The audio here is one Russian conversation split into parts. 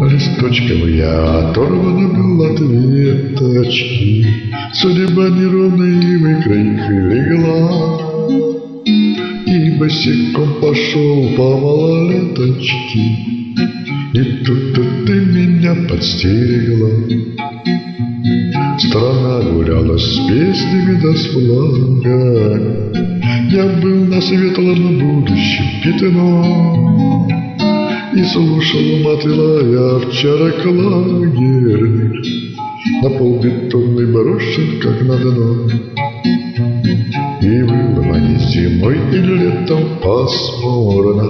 Листочком я оторвана был от веточки, судьба неровной выкройкой легла, и босиком пошел по малолеточке, и тут-то ты меня подстерегла. Страна гуляла с песнями да с флагами, я был на светлом будущем пятно, и слушал мотыла овчарок лагерь, на полбетонный брошен, как на дно. И было они зимой или летом пасмурно,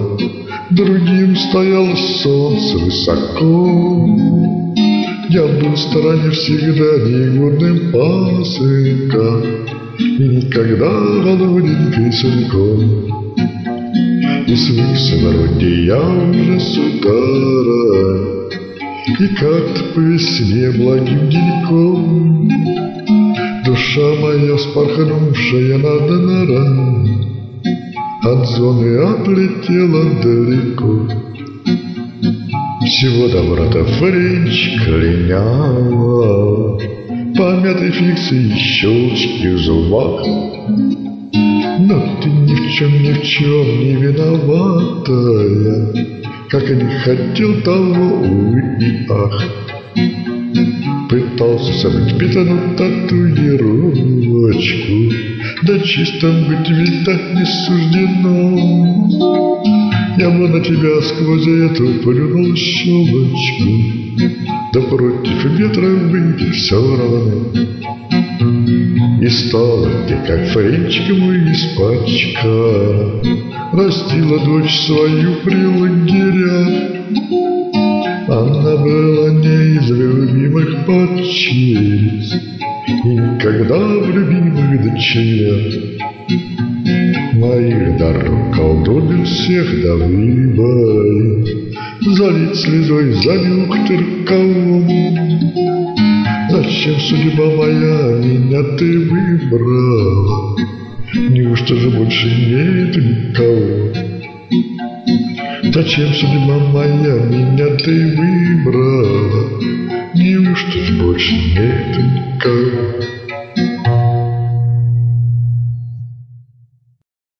другим стояло солнце высоко. Я был в стороне всегда негодным пасынком, и никогда Володенькой сынком. И свык вроде я уже сударь, и как-то по весне благим деньком душа моя, вспорхнувшая над норами, от зоны отлетела далеко. Всего добра-то Френчик линяла, помятой фикции щелчки в зубах. Но ты ни в чем не виноватая, как не хотел того, увы и ах. Пытался забыть пятану татуировочку, да чистым быть ведь так не суждено. Я бы на тебя сквозь эту плюнул щелочку, да против ветра выйти все равно. И стала ты, как Френчик мой, испачка, растила дочь свою при лагерях. Она была не из любимых подчиц, и никогда в любимых дочерях. Моих дорог колдобин всех до выбой, залить слезой за нюх тырковом. Зачем, судьба моя, меня ты выбрала? Неужто же больше нет никого? Зачем, судьба моя, меня ты выбрала? Неужто же больше нет никого?